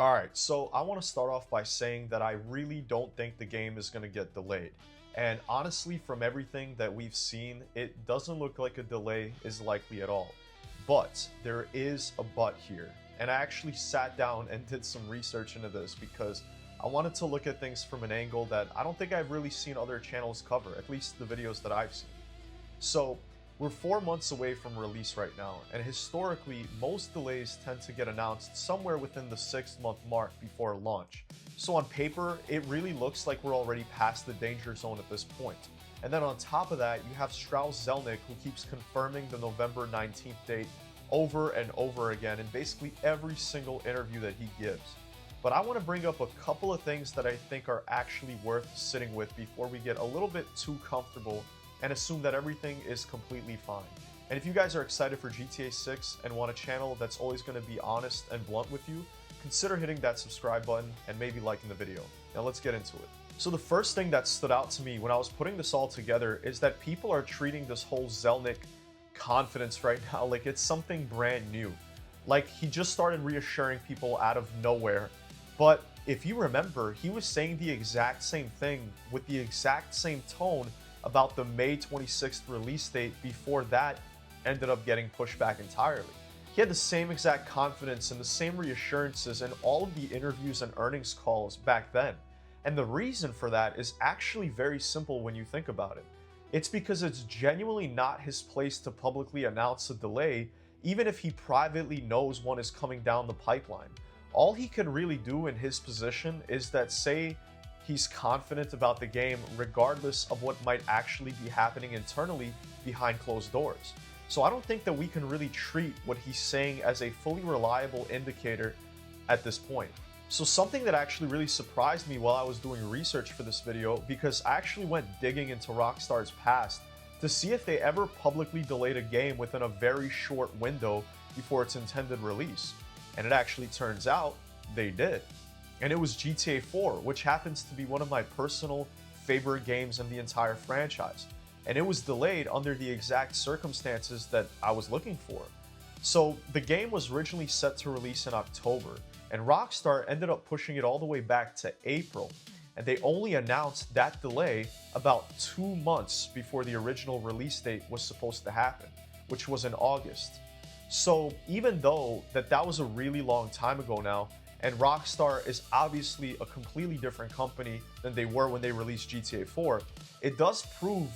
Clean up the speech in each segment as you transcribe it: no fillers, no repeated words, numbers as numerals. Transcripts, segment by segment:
Alright, so I want to start off by saying that I really don't think the game is going to get delayed. And honestly, from everything that we've seen, it doesn't look like a delay is likely at all. But there is a but here. And I actually sat down and did some research into this because I wanted to look at things from an angle that I don't think I've really seen other channels cover, at least the videos that I've seen. So, we're 4 months away from release right now, and historically, most delays tend to get announced somewhere within the 6-month mark before launch. So on paper, it really looks like we're already past the danger zone at this point. And then on top of that, you have Strauss Zelnick, who keeps confirming the November 19th date over and over again in basically every single interview that he gives. But I want to bring up a couple of things that I think are actually worth sitting with before we get a little bit too comfortable and assume that everything is completely fine. And if you guys are excited for GTA 6 and want a channel that's always going to be honest and blunt with you, consider hitting that subscribe button and maybe liking the video. Now let's get into it. So the first thing that stood out to me when I was putting this all together is that people are treating this whole Zelnick confidence right now like it's something brand new. Like he just started reassuring people out of nowhere. But if you remember, he was saying the exact same thing with the exact same tone about the May 26th release date before that ended up getting pushed back entirely. He had the same exact confidence and the same reassurances in all of the interviews and earnings calls back then. And the reason for that is actually very simple when you think about it. It's because it's genuinely not his place to publicly announce a delay, even if he privately knows one is coming down the pipeline. All he can really do in his position is that say he's confident about the game regardless of what might actually be happening internally behind closed doors. So I don't think that we can really treat what he's saying as a fully reliable indicator at this point. So something that actually really surprised me while I was doing research for this video, because I actually went digging into Rockstar's past to see if they ever publicly delayed a game within a very short window before its intended release. And it actually turns out they did. And it was GTA 4, which happens to be one of my personal favorite games in the entire franchise. And it was delayed under the exact circumstances that I was looking for. So the game was originally set to release in October, and Rockstar ended up pushing it all the way back to April. And they only announced that delay about 2 months before the original release date was supposed to happen, which was in August. So even though that was a really long time ago now, and Rockstar is obviously a completely different company than they were when they released GTA 4, it does prove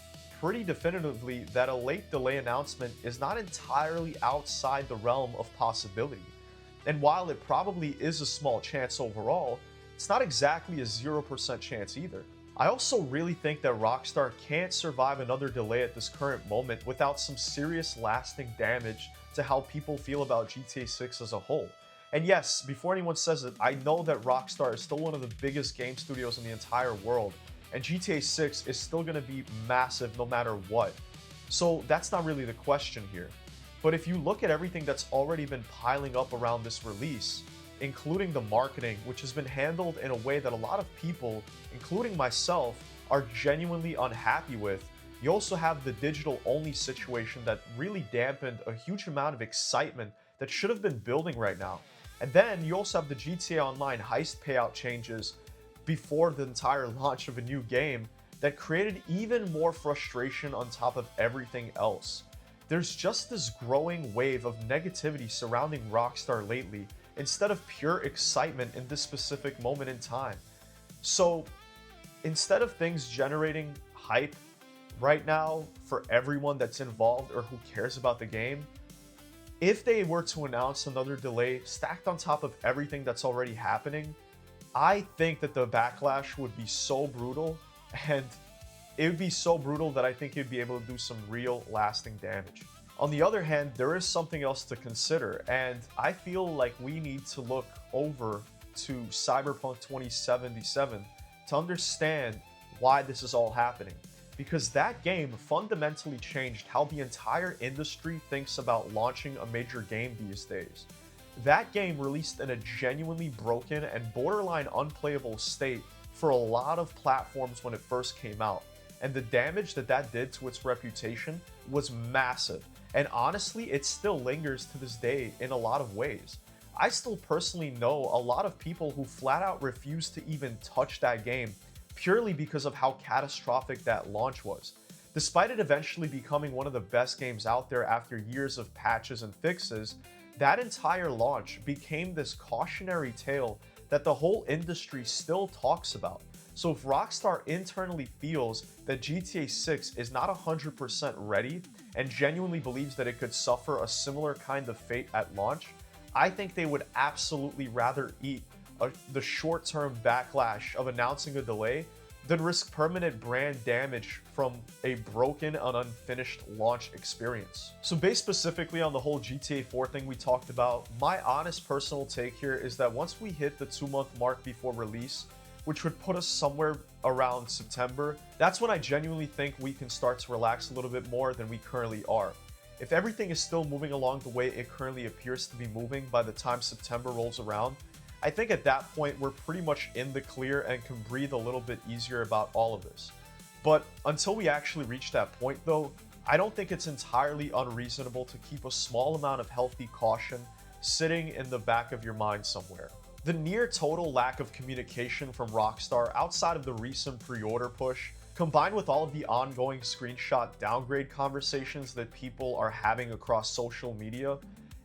pretty definitively that a late delay announcement is not entirely outside the realm of possibility. And while it probably is a small chance overall, it's not exactly a 0% chance either. I also really think that Rockstar can't survive another delay at this current moment without some serious lasting damage to how people feel about GTA 6 as a whole. And yes, before anyone says it, I know that Rockstar is still one of the biggest game studios in the entire world, and GTA 6 is still going to be massive no matter what. So that's not really the question here. But if you look at everything that's already been piling up around this release, including the marketing, which has been handled in a way that a lot of people, including myself, are genuinely unhappy with, you also have the digital-only situation that really dampened a huge amount of excitement that should have been building right now. And then you also have the GTA Online heist payout changes before the entire launch of a new game that created even more frustration on top of everything else. There's just this growing wave of negativity surrounding Rockstar lately instead of pure excitement in this specific moment in time. So instead of things generating hype right now for everyone that's involved or who cares about the game, if they were to announce another delay stacked on top of everything that's already happening, I think that the backlash would be so brutal, and it would be so brutal that I think you'd be able to do some real lasting damage. On the other hand, there is something else to consider, and I feel like we need to look over to Cyberpunk 2077 to understand why this is all happening. Because that game fundamentally changed how the entire industry thinks about launching a major game these days. That game released in a genuinely broken and borderline unplayable state for a lot of platforms when it first came out, and the damage that did to its reputation was massive, and honestly it still lingers to this day in a lot of ways. I still personally know a lot of people who flat out refuse to even touch that game purely because of how catastrophic that launch was. Despite it eventually becoming one of the best games out there after years of patches and fixes, that entire launch became this cautionary tale that the whole industry still talks about. So if Rockstar internally feels that GTA 6 is not 100% ready and genuinely believes that it could suffer a similar kind of fate at launch, I think they would absolutely rather eat the short-term backlash of announcing a delay than risk permanent brand damage from a broken and unfinished launch experience. So based specifically on the whole GTA 4 thing we talked about, my honest personal take here is that once we hit the 2-month mark before release, which would put us somewhere around September, that's when I genuinely think we can start to relax a little bit more than we currently are. If everything is still moving along the way it currently appears to be moving by the time September rolls around, I think at that point we're pretty much in the clear and can breathe a little bit easier about all of this. But until we actually reach that point though, I don't think it's entirely unreasonable to keep a small amount of healthy caution sitting in the back of your mind somewhere. The near total lack of communication from Rockstar outside of the recent pre-order push, combined with all of the ongoing screenshot downgrade conversations that people are having across social media,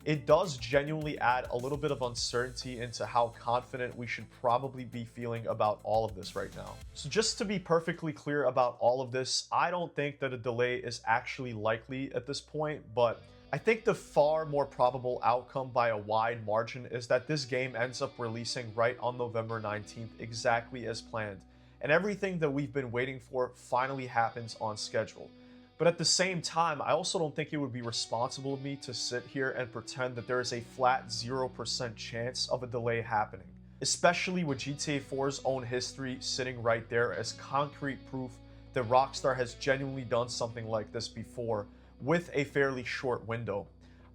it does genuinely add a little bit of uncertainty into how confident we should probably be feeling about all of this right now. So just to be perfectly clear about all of this, I don't think that a delay is actually likely at this point, but I think the far more probable outcome by a wide margin is that this game ends up releasing right on November 19th exactly as planned, and everything that we've been waiting for finally happens on schedule. But at the same time, I also don't think it would be responsible of me to sit here and pretend that there is a flat 0% chance of a delay happening, especially with GTA 4's own history sitting right there as concrete proof that Rockstar has genuinely done something like this before with a fairly short window.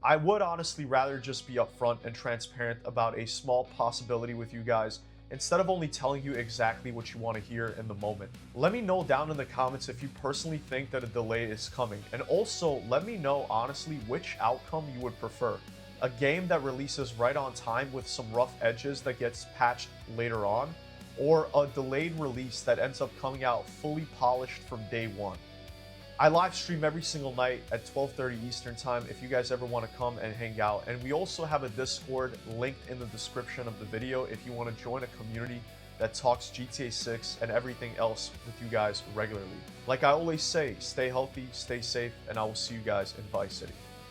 I would honestly rather just be upfront and transparent about a small possibility with you guys instead of only telling you exactly what you want to hear in the moment. Let me know down in the comments if you personally think that a delay is coming, and also let me know honestly which outcome you would prefer. A game that releases right on time with some rough edges that gets patched later on, or a delayed release that ends up coming out fully polished from day one. I live stream every single night at 12:30 Eastern time if you guys ever want to come and hang out, and we also have a Discord linked in the description of the video if you want to join a community that talks GTA 6 and everything else with you guys regularly. Like I always say, stay healthy, stay safe, and I will see you guys in Vice City.